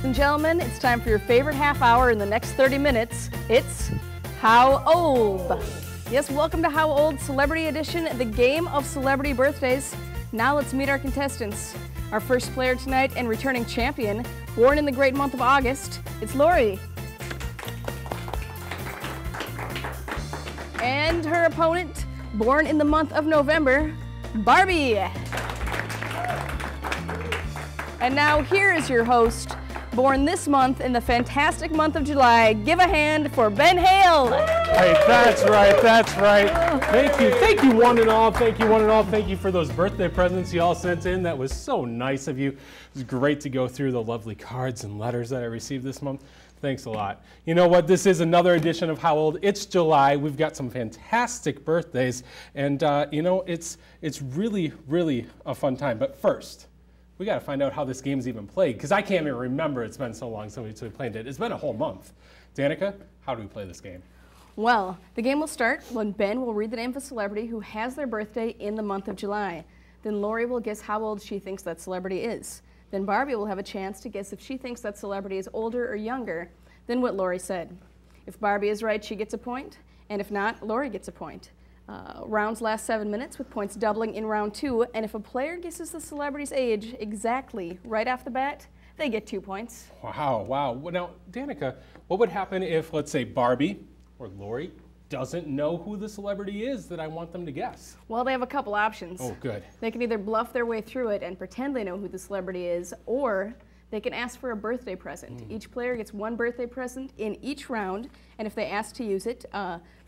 And gentlemen, it's time for your favorite half hour in the next 30 minutes. It's How Old? Yes, welcome to How Old Celebrity Edition, the game of celebrity birthdays. Now let's meet our contestants. Our first player tonight and returning champion, born in the great month of August, it's Lori. And her opponent, born in the month of November, Barbie. And now here is your host, born this month in the fantastic month of July. Give a hand for Ben Hale. Hey, that's right, that's right. Thank you one and all, thank you for those birthday presents you all sent in. That was so nice of you. It was great to go through the lovely cards and letters that I received this month. Thanks a lot. You know what, this is another edition of How Old? It's July. We've got some fantastic birthdays, and you know, it's really, really a fun time. But first, we got to find out how this game's even played, because I can't even remember. It's been so long since we played it. It's been a whole month. Danica, how do we play this game? Well, the game will start when Ben will read the name of a celebrity who has their birthday in the month of July. Then Lori will guess how old she thinks that celebrity is. Then Barbie will have a chance to guess if she thinks that celebrity is older or younger than what Lori said. If Barbie is right, she gets a point, and if not, Lori gets a point. Rounds last 7 minutes, with points doubling in round 2, and if a player guesses the celebrity's age exactly right off the bat, they get 2 points. Wow, wow. Well, now, Danica, what would happen if, let's say, Barbie or Lori doesn't know who the celebrity is that I want them to guess? Well, they have a couple options. Oh, good. They can either bluff their way through it and pretend they know who the celebrity is, or they can ask for a birthday present. Each player gets one birthday present in each round, and if they ask to use it,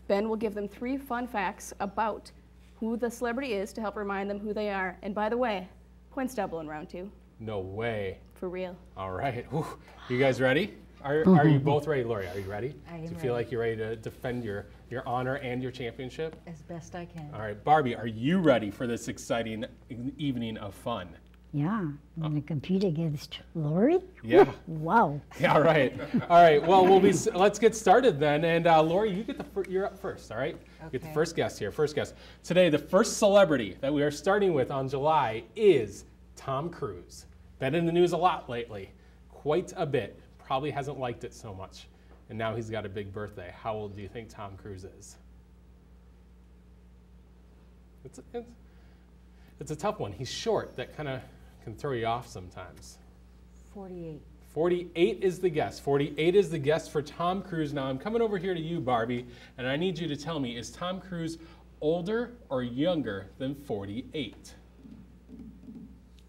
Ben will give them 3 fun facts about who the celebrity is to help remind them who they are. And by the way, points double in round 2. No way. For real. All right. Whew. You guys ready? Are you both ready, Lori? Are you ready? I am Do you ready. feel like you're ready to defend your honor and your championship? As best I can. All right, Barbie, are you ready for this exciting evening of fun? Yeah, I'm going to compete against Lori? Yeah. Wow. Yeah, all right. All right, well, let's get started then. And Lori, you're up first, all right? You get the first guest here, first guest. Today, the first celebrity that we are starting with on July is Tom Cruise. Been in the news a lot lately, quite a bit. Probably hasn't liked it so much. And now he's got a big birthday. How old do you think Tom Cruise is? It's a tough one. He's short. That kind of can throw you off sometimes. 48. 48 is the guess. 48 is the guess for Tom Cruise. Now I'm coming over here to you, Barbie, and I need you to tell me, is Tom Cruise older or younger than 48?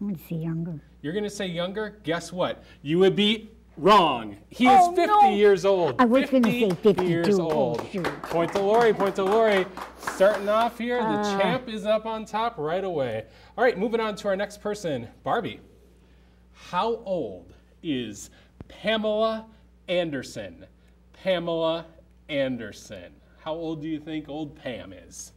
I'm going to say younger. You're going to say younger? Guess what? You would be wrong. He is 50 years old. I was going to say 52. Years old. Oh, shoot. Point to Lori, point to Lori. Starting off here, the champ is up on top right away. All right, moving on to our next person, Barbie. How old is Pamela Anderson? Pamela Anderson. How old do you think old Pam is?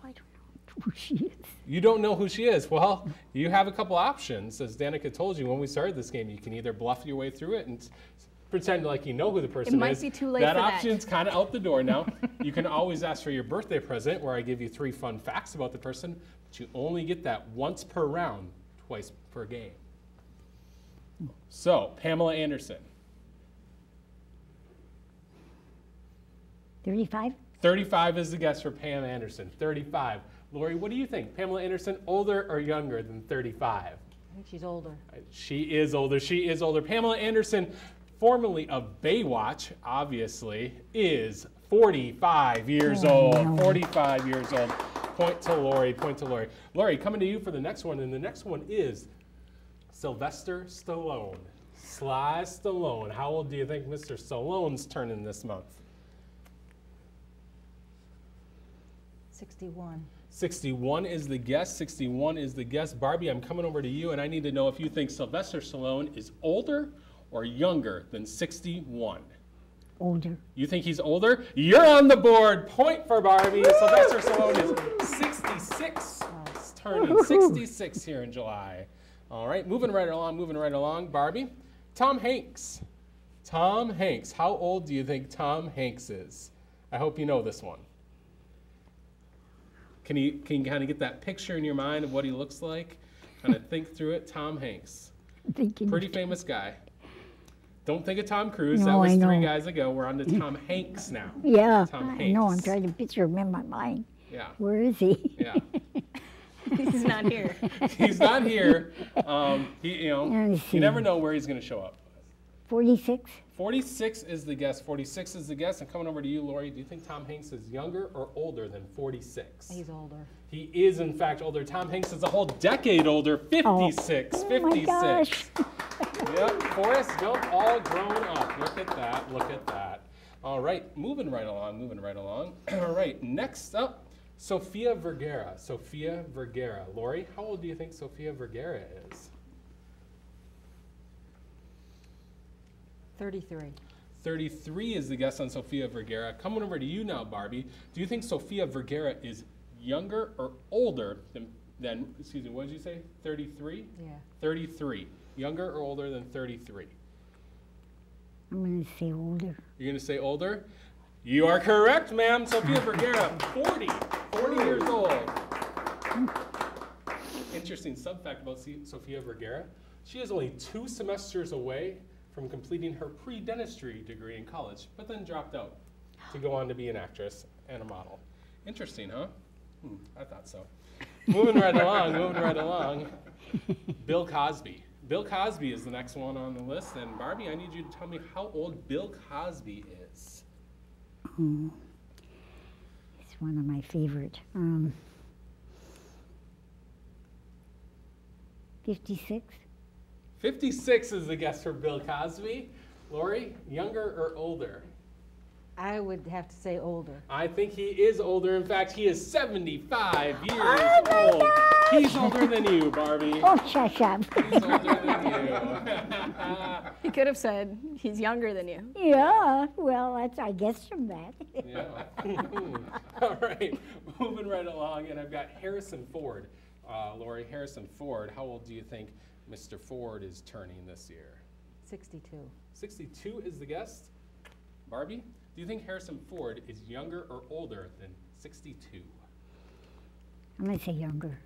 I don't know who she is. You don't know who she is. Well, you have a couple options. As Danica told you when we started this game, you can either bluff your way through it and pretend like you know who the person is. It might be too late for that. That option's kind of out the door now. You can always ask for your birthday present, where I give you 3 fun facts about the person, but you only get that once per round, twice per game. So, Pamela Anderson. 35? 35 is the guess for Pam Anderson. 35. Lori, what do you think? Pamela Anderson, older or younger than 35? I think she's older. She is older. She is older. Pamela Anderson, formerly of Baywatch, obviously, is 45 years old. No. 45 years old. Point to Lori. Point to Lori. Lori, coming to you for the next one, and the next one is Sylvester Stallone. Sly Stallone. How old do you think Mr. Stallone's turning this month? 61. 61 is the guess. 61 is the guess. Barbie, I'm coming over to you, and I need to know if you think Sylvester Stallone is older or younger than 61. Older. You think he's older? You're on the board. Point for Barbie. Woo! Sylvester Stallone is 66. He's turning 66 here in July. All right, moving right along. Barbie, Tom Hanks. Tom Hanks. How old do you think Tom Hanks is? I hope you know this one. Can you kind of get that picture in your mind of what he looks like? Kind of think through it. Tom Hanks. Thinking Pretty famous guy. Don't think of Tom Cruise. No, That was I three know. guys ago. We're on to Tom Hanks now. Yeah, Tom I know. I'm Hanks. trying to picture him in my mind. Yeah. Where is he? Yeah. He's not here. He's not here. He, Let me you see. never know where he's going to show up. 46? 46 is the guess. 46 is the guess. I'm coming over to you, Lori. Do you think Tom Hanks is younger or older than 46? He's older. He is, in fact, older. Tom Hanks is a whole decade older. 56. Oh 56. my gosh. Yep. Forrest Gump all grown up. Look at that. Look at that. All right. Moving right along. Moving right along. All right. Next up, Sofia Vergara. Sofia Vergara. Lori, how old do you think Sofia Vergara is? 33. 33 is the guess on Sofia Vergara. Coming over to you now, Barbie. Do you think Sofia Vergara is younger or older than excuse me, what did you say? 33? Yeah. 33. Younger or older than 33? I'm going to say older. You're going to say older? You are correct, ma'am. Sofia Vergara, 40 years old. Interesting sub fact about Sofia Vergara. She is only 2 semesters away from completing her pre-dentistry degree in college, but then dropped out to go on to be an actress and a model. Interesting, huh? I thought so. Moving right along, moving right along. Bill Cosby. Bill Cosby is the next one on the list, and Barbie, I need you to tell me how old Bill Cosby is. It's one of my favorite. 56? 56 is the guess for Bill Cosby. Lori, younger or older? I would have to say older. I think he is older. In fact, he is 75 years Oh my old. gosh! He's older than you, Barbie. Oh, shut up. He's older than you. He could have said he's younger than you. Yeah, well, I guess from that. Yeah. All right, moving right along, and I've got Harrison Ford. Lori, Harrison Ford, how old do you think Mr. Ford is turning this year? 62. 62 is the guess. Barbie, do you think Harrison Ford is younger or older than 62? I'm going to say younger.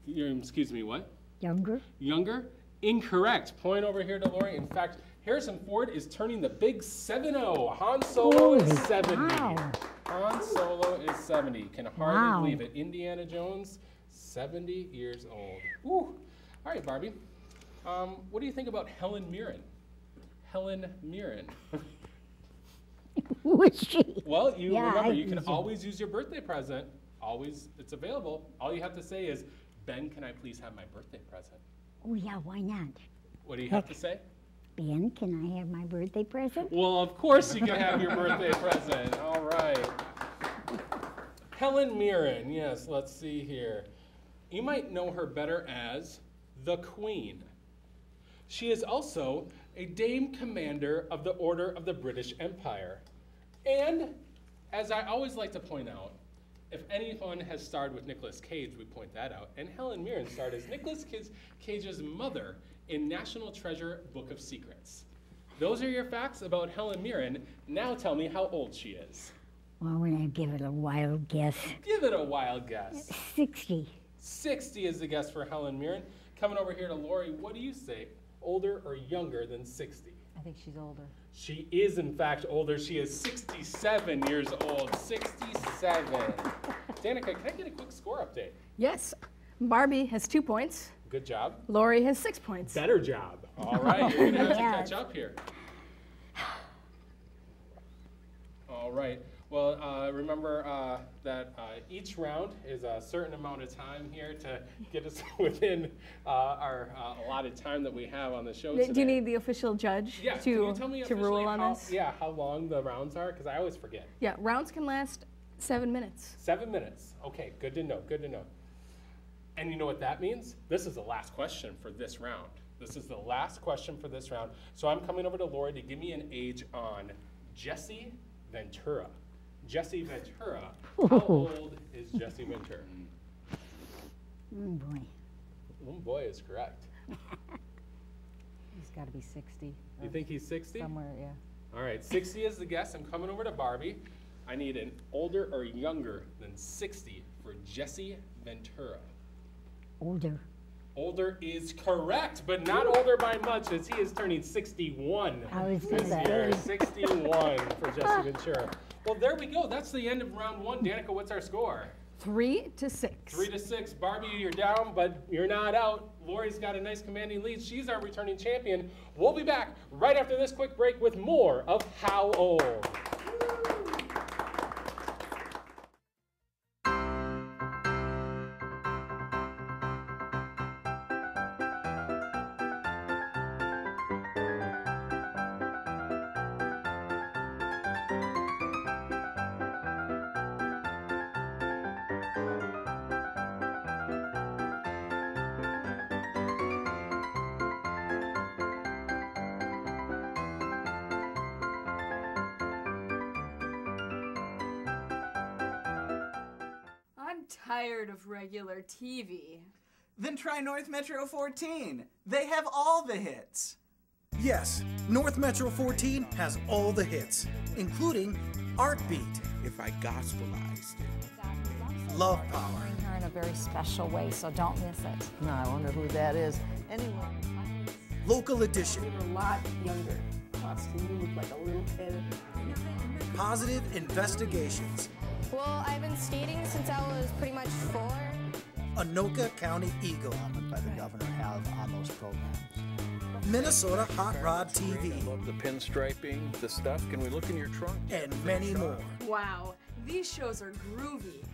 Excuse me, what? Younger? Younger? Incorrect. Point over here to Lori. In fact, Harrison Ford is turning the big 7-0. Han Solo is Holy 70. cow. Han Solo is 70. Can hardly Wow. believe it. Indiana Jones, 70 years old. Woo. All right, Barbie. What do you think about Helen Mirren? Helen Mirren. Who is she? Well, you Yeah, remember, I you can use it. always use your birthday present. Always, it's available. All you have to say is, Ben, can I please have my birthday present? Oh, yeah, why not? What do you have to say? Ben, can I have my birthday present? Well, of course you can have your birthday present. All right. Helen Mirren, yes, let's see here. You might know her better as the Queen. She is also a Dame Commander of the Order of the British Empire. And, as I always like to point out, if anyone has starred with Nicolas Cage, we point that out. And Helen Mirren starred as Nicolas Cage's mother in National Treasure Book of Secrets. Those are your facts about Helen Mirren. Now tell me how old she is. Well, I'm going to give it a wild guess. Give it a wild guess. 60. 60 is the guess for Helen Mirren. Coming over here to Lori, what do you say? Older or younger than 60? I think she's older. She is, in fact, older. She is 67 years old. 67. Danica, can I get a quick score update? Yes. Barbie has 2 points. Good job. Lori has 6 points. Better job. All right, you're going to have to Yes. catch up here. All right. Well, remember that each round is a certain amount of time here to get us within our allotted time that we have on the show today. Do you need the official judge Yeah, can you to, tell me to officially rule on how, this? Yeah, how long the rounds are? Because I always forget. Yeah, rounds can last 7 minutes. 7 minutes. Okay, good to know, good to know. And you know what that means? This is the last question for this round. This is the last question for this round. So I'm coming over to Lori to give me an age on Jesse Ventura. Jesse Ventura. How old is Jesse Ventura? Oh, boy. Oh boy, is correct. He's got to be 60. You or think he's 60? Somewhere, yeah. All right, 60 is the guess. I'm coming over to Barbie. I need an older or younger than 60 for Jesse Ventura. Older. Older is correct, but not older by much, as he is turning 61 I was this gonna year. say. 61 for Jesse Ventura. Well, there we go. That's the end of round one. Danica, what's our score? 3-6. 3-6. Barbie, you're down, but you're not out. Lori's got a nice commanding lead. She's our returning champion. We'll be back right after this quick break with more of How Old. I'm tired of regular TV. Then try North Metro 14. They have all the hits. Yes, North Metro 14 has all the hits, including Art Beat, If I gospelized it. Love Power, Honoring her in a very special way, so don't miss it. No, I wonder who that is. Anyway. Local Edition, They were a lot younger. Austin, you look like a little kid. Positive Investigations, Well, I've been skating since I was pretty much 4. Anoka County Eagle, By the governor have on those programs. Minnesota Hot Rod TV, Love the pinstriping, the stuff. Can we look in your trunk? and many more. Wow, these shows are groovy.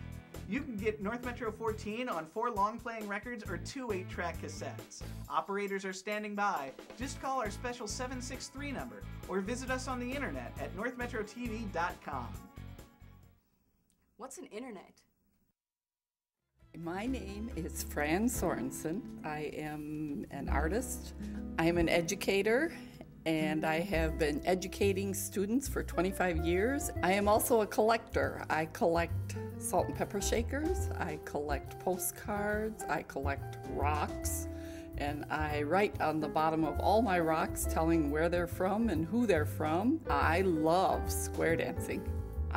You can get North Metro 14 on 4 long-playing records or 2 8-track cassettes. Operators are standing by. Just call our special 763 number or visit us on the internet at northmetrotv.com. What's an internet? My name is Fran Sorensen. I am an artist. I am an educator, and I have been educating students for 25 years. I am also a collector. I collect salt and pepper shakers. I collect postcards. I collect rocks. And I write on the bottom of all my rocks telling where they're from and who they're from. I love square dancing.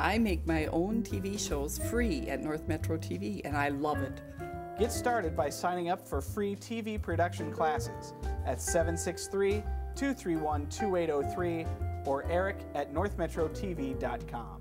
I make my own TV shows free at North Metro TV, and I love it. Get started by signing up for free TV production classes at 763-231-2803 or Eric at northmetrotv.com.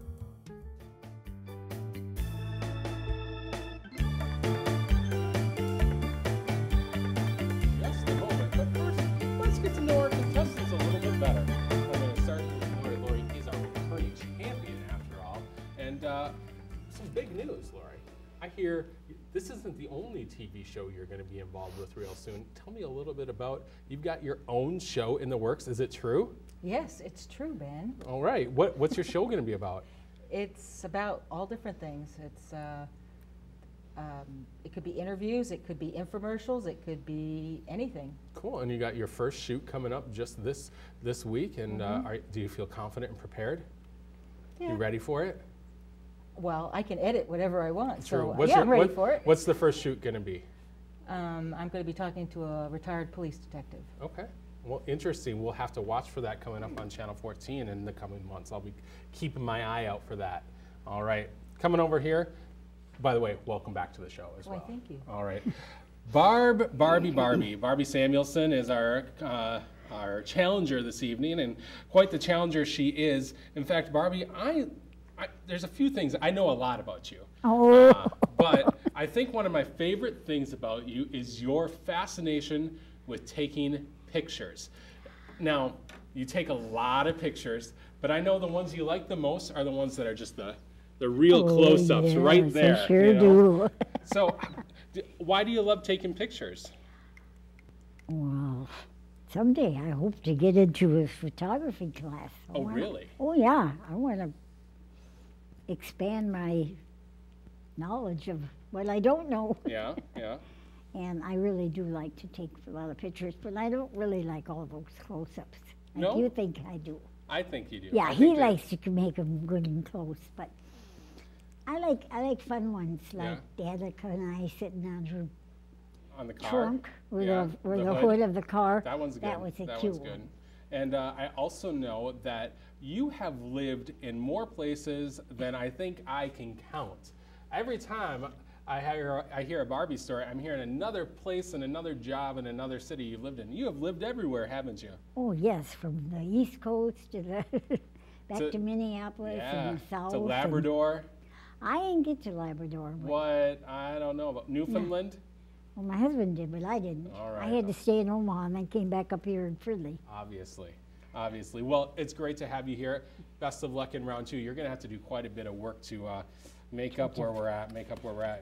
Just a moment, but first, let's get to know our contestants a little bit better. I'm going to start with Lori. Lori is our returning champion, after all. And some big news, Lori. I hear this isn't the only TV show you're going to be involved with real soon. Tell me a little bit about, you've got your own show in the works. Is it true? Yes, it's true, Ben. All right. What's your show going to be about? It's about all different things. It's it could be interviews, it could be infomercials, it could be anything. Cool. And you got your first shoot coming up just this week. And do you feel confident and prepared? Yeah. You ready for it? Well, I can edit whatever I want, True. so yeah, I'm ready for it. What's the first shoot going to be? I'm going to be talking to a retired police detective. Okay. Well, interesting. We'll have to watch for that coming up on Channel 14 in the coming months. I'll be keeping my eye out for that. All right. Coming over here. By the way, welcome back to the show as well. Why, thank you. All right. Barbie Samuelsson is our challenger this evening, and quite the challenger she is. In fact, Barbie, there's a few things. I know a lot about you. But I think one of my favorite things about you is your fascination with taking pictures. Now, you take a lot of pictures, but I know the ones you like the most are the ones that are just the real close-ups right there. I sure do. So, why do you love taking pictures? Well, someday I hope to get into a photography class. Oh, really? Oh, yeah. I want to expand my knowledge of what I don't know. Yeah, yeah. And I really do like to take a lot of pictures, but I don't really like all those close-ups. No? You think I do? I think you do. Yeah, he likes to make them good and close, but I like fun ones, like Danica and I sitting on the car trunk or the hood of the car. That one's good. That was a cute one. And I also know that you have lived in more places than I think I can count. Every time I hear a Barbie story. I'm hearing another place and another job in another city you've lived in. You have lived everywhere, haven't you? Oh, yes, from the East Coast to the back to Minneapolis and the South. To Labrador. I didn't get to Labrador. What? I don't know about Newfoundland? Yeah. Well, my husband did, but I didn't. All right. I had to stay in Omaha and then came back up here in Fridley. Obviously. Obviously. Well, it's great to have you here. Best of luck in round 2. You're going to have to do quite a bit of work to make up where we're at,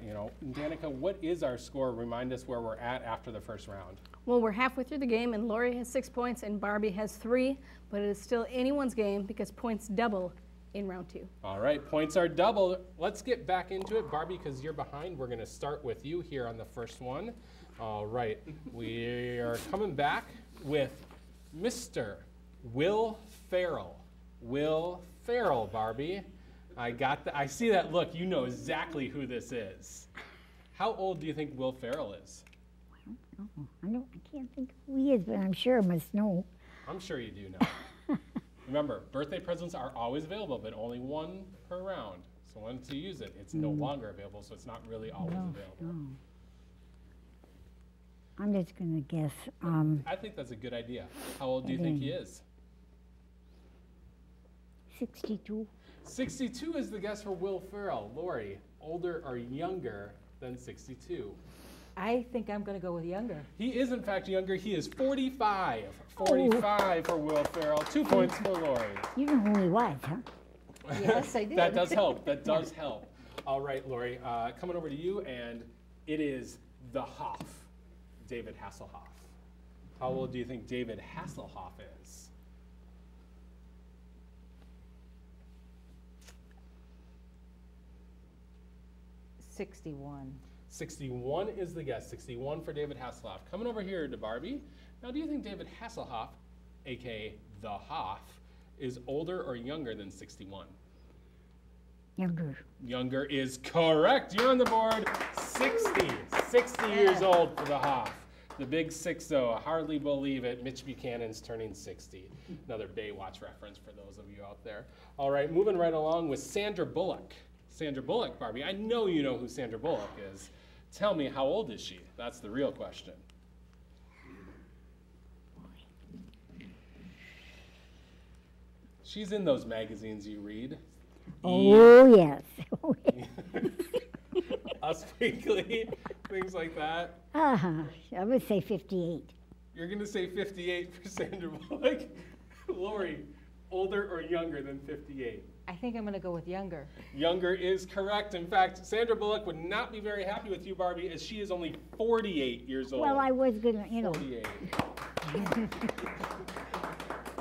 You know, Danica, what is our score? Remind us where we're at after the first round. Well, we're halfway through the game, and Lori has 6 points, and Barbie has 3, but it is still anyone's game because points double in round 2. All right, points are double. Let's get back into it. Barbie, because you're behind, we're going to start with you here on the first one. All right, we are coming back with Mr. Will Ferrell. Will Ferrell, Barbie. I see that look. You know exactly who this is. How old do you think Will Ferrell is? I can't think who he is, but I'm sure I must know. I'm sure you do know. Remember, birthday presents are always available, but only one per round. So once you use it, it's no longer available, so it's not really always available. No. I'm just going to guess. I think that's a good idea. How old do you think he is? 62. 62 is the guess for Will Ferrell. Lori, older or younger than 62? I think I'm going to go with younger. He is, in fact, younger. He is 45. 45 for Will Ferrell. 2 points for Lori. You know who he was, huh? Yes, I did. That does help. That does help. All right, Lori, coming over to you, and it is the Hoff, David Hasselhoff. How old do you think David Hasselhoff is? 61. 61 is the guess. 61 for David Hasselhoff. Coming over here to Barbie. Now, do you think David Hasselhoff, a.k.a. the Hoff, is older or younger than 61? Younger. Younger is correct. You're on the board. 60. 60 years old for the Hoff. The big 6-0. Hardly believe it. Mitch Buchanan's turning 60. Another Baywatch reference for those of you out there. All right, moving right along with Sandra Bullock. Sandra Bullock, Barbie. I know you know who Sandra Bullock is. Tell me, how old is she? That's the real question. She's in those magazines you read. Oh, yes. Us Weekly, things like that. Uh-huh. I would say 58. You're going to say 58 for Sandra Bullock? Lori, older or younger than 58? I think I'm going to go with younger. Younger is correct. In fact, Sandra Bullock would not be very happy with you, Barbie, as she is only 48 years old. Well, I was going to, you know. 48.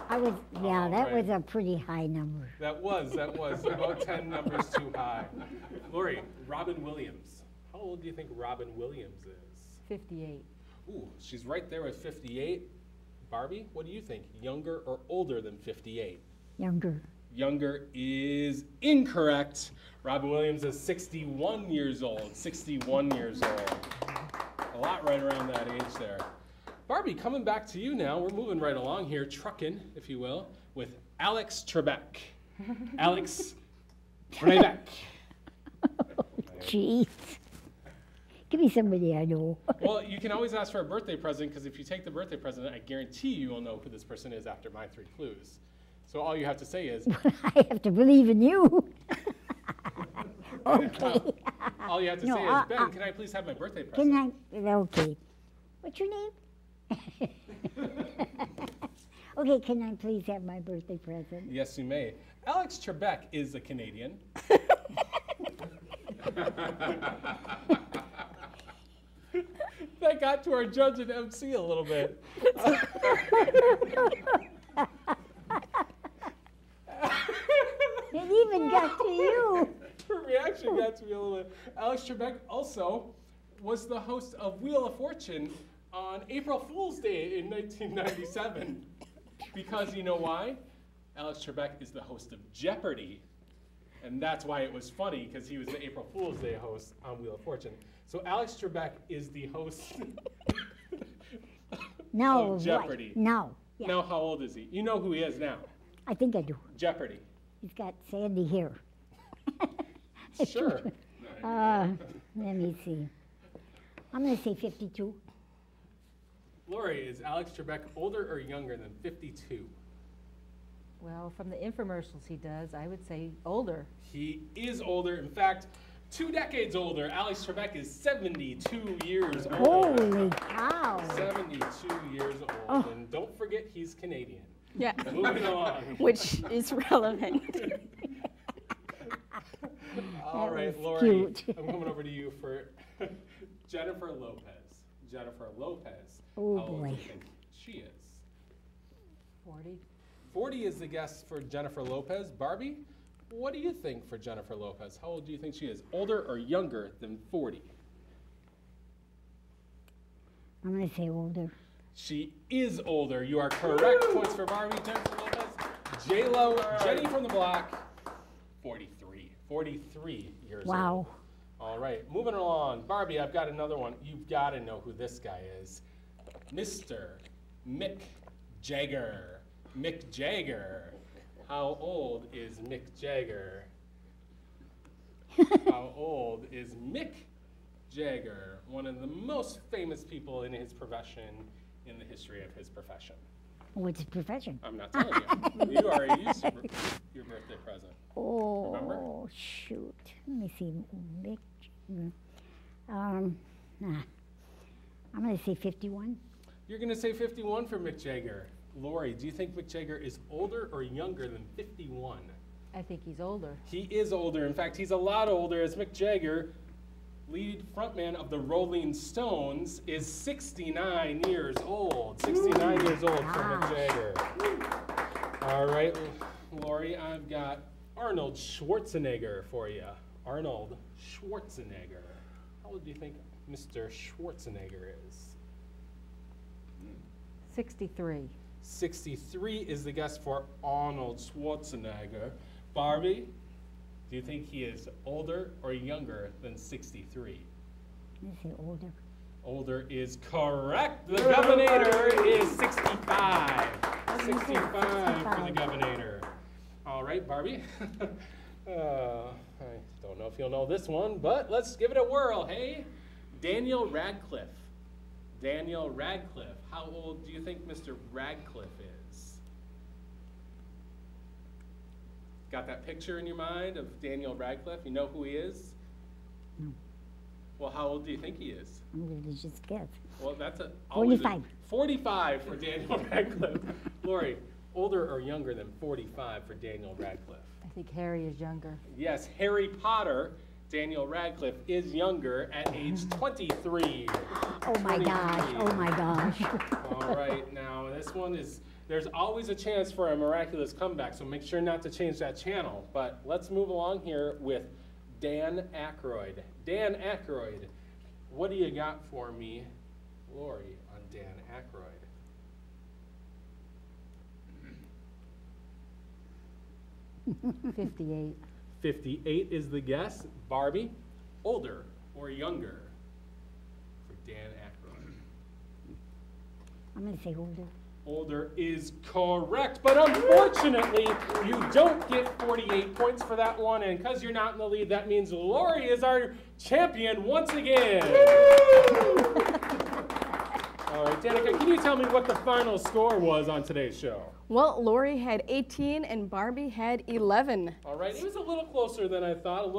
I was, yeah, that was a pretty high number. That was about 10 numbers too high. Lori, Robin Williams. How old do you think Robin Williams is? 58. Ooh, she's right there with 58. Barbie, what do you think? Younger or older than 58? Younger. Younger is incorrect. Robin Williams is 61 years old. 61 years old. A lot right around that age there. Barbie, coming back to you now. We're moving right along here, trucking, if you will, with Alex Trebek. Alex Trebek. Jeez. Give me somebody I know. Well, you can always ask for a birthday present, because if you take the birthday present, I guarantee you will know who this person is after my 3 clues. So all you have to say is... I have to believe in you. Okay. All you have to say is, Ben, can I please have my birthday present? Can I? Okay. What's your name? Okay, can I please have my birthday present? Yes, you may. Alex Trebek is a Canadian. That got to our judge and MC a little bit. It even got to you. Her reaction got to me a little bit. Alex Trebek also was the host of Wheel of Fortune on April Fool's Day in 1997. Because you know why? Alex Trebek is the host of Jeopardy! And that's why it was funny, because he was the April Fool's Day host on Wheel of Fortune. So Alex Trebek is the host of Jeopardy! No. Yeah. Now how old is he? You know who he is now. I think I do. Jeopardy! He's got sandy hair. Sure. Let me see. I'm going to say 52. Lori, is Alex Trebek older or younger than 52? Well, from the infomercials he does, I would say older. He is older. In fact, 2 decades older. Alex Trebek is 72 years old. Holy cow. 72 years old. Oh. And don't forget, he's Canadian. Yeah. Moving on. Which is relevant. All right, Lori, cute. I'm coming over to you for Jennifer Lopez. Jennifer Lopez. Oh, How old boy. do you think she is? 40. 40 is the guess for Jennifer Lopez. Barbie, what do you think for Jennifer Lopez? How old do you think she is? Older or younger than 40? I'm going to say older. She is older. You are correct. Points for Barbie. Jennifer Lopez. J-Lo, Jenny from the Block, 43. 43 years old. Wow. All right, moving along. Barbie, I've got another one. You've got to know who this guy is. Mr. Mick Jagger. Mick Jagger. How old is Mick Jagger? How old is Mick Jagger? One of the most famous people in his profession, in the history of his profession. What's his profession? I'm not telling you. You already used your birthday present. Oh, Remember? shoot. Let me see. Mick Jagger. I'm going to say 51. You're going to say 51 for Mick Jagger. Lori, do you think Mick Jagger is older or younger than 51? I think he's older. He is older. In fact, he's a lot older, as Mick Jagger, lead frontman of the Rolling Stones, is 69 years old. 69 years old for Mick Jagger. All right, Lori, I've got Arnold Schwarzenegger for you. Arnold Schwarzenegger. How old do you think Mr. Schwarzenegger is? 63. 63 is the guess for Arnold Schwarzenegger. Barbie, do you think he is older or younger than 63? I say older. Older is correct. The Governor is 65. 65 for the Governor. All right, Barbie. I don't know if you'll know this one, but let's give it a whirl, hey? Daniel Radcliffe. Daniel Radcliffe. How old do you think Mr. Radcliffe is? Got that picture in your mind of Daniel Radcliffe? You know who he is? No. Well, how old do you think he is? I'm going to just guess. Well, that's a 45. 45 for Daniel Radcliffe. Lori, older or younger than 45 for Daniel Radcliffe? I think Harry is younger. Yes, Harry Potter, Daniel Radcliffe, is younger at age 23. Oh my gosh, oh my gosh. All right, now this one is, there's always a chance for a miraculous comeback, so make sure not to change that channel. But let's move along here with Dan Aykroyd. Dan Aykroyd, what do you got for me, Lori, on Dan Aykroyd? 58. 58 is the guess. Barbie, older or younger for Dan Aykroyd? I'm going to say older. Older is correct, but unfortunately, you don't get 48 points for that one, and because you're not in the lead, that means Lori is our champion once again. All right, Danica, can you tell me what the final score was on today's show? Well, Lori had 18 and Barbie had 11. All right, it was a little closer than I thought,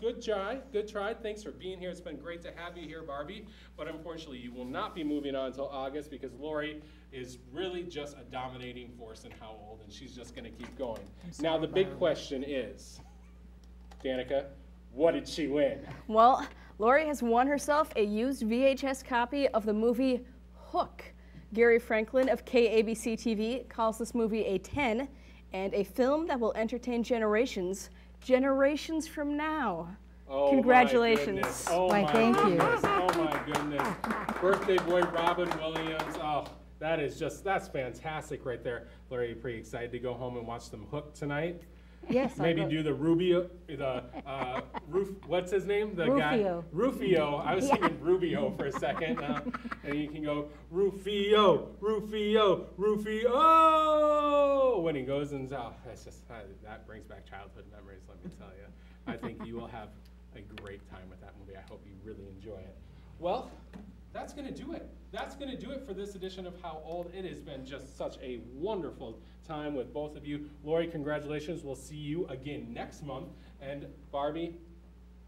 Good try, good try. Thanks for being here. It's been great to have you here, Barbie. But unfortunately, you will not be moving on until August because Lori is really just a dominating force in How Old, and she's just going to keep going. Now, the big question is, Danica, what did she win? Well, Lori has won herself a used VHS copy of the movie Hook. Gary Franklin of KABC TV calls this movie a 10 and a film that will entertain generations from now. Oh, congratulations. My goodness. Oh, Why, my thank you. goodness. Oh my goodness. Birthday boy Robin Williams. Oh, that's fantastic right there. Lori, are you pretty excited to go home and watch some Hook tonight? Yes, Maybe do the Rubio, what's his name? The Rufio. guy. Rufio. I was thinking Rubio for a second. And you can go, Rufio, Rufio, Rufio. When he goes and, that's just, that brings back childhood memories, let me tell you. I think you will have a great time with that movie. I hope you really enjoy it. Well, that's going to do it. That's going to do it for this edition of How Old. It has been just such a wonderful time with both of you. Lori, congratulations. We'll see you again next month. And Barbie,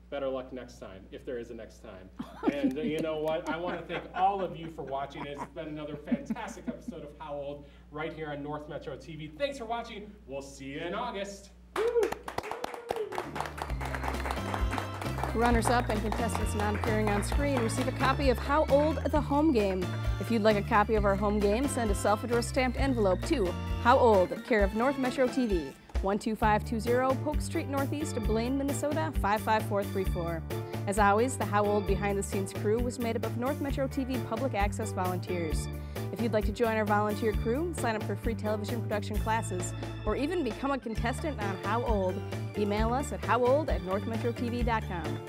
better luck next time, if there is a next time. And you know what? I want to thank all of you for watching. It's been another fantastic episode of How Old right here on North Metro TV. Thanks for watching. We'll see you in August. Woo! Runners-up and contestants not appearing on screen receive a copy of How Old? The Home Game. If you'd like a copy of our home game, send a self-addressed stamped envelope to How Old? Care of North Metro TV, 12520 Polk Street Northeast, Blaine, Minnesota 55434. As always, the How Old behind-the-scenes crew was made up of North Metro TV public access volunteers. If you'd like to join our volunteer crew, sign up for free television production classes, or even become a contestant on How Old, email us at howold@northmetrotv.com.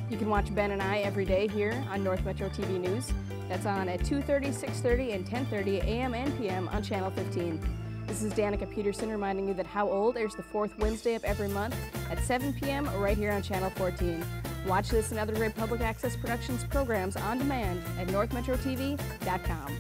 You can watch Ben and I every day here on North Metro TV News. That's on at 2:30, 6:30, and 10:30 a.m. and p.m. on Channel 15. This is Danica Peterson reminding you that How Old airs the fourth Wednesday of every month at 7 p.m. right here on Channel 14. Watch this and other great public access productions programs on demand at northmetrotv.com.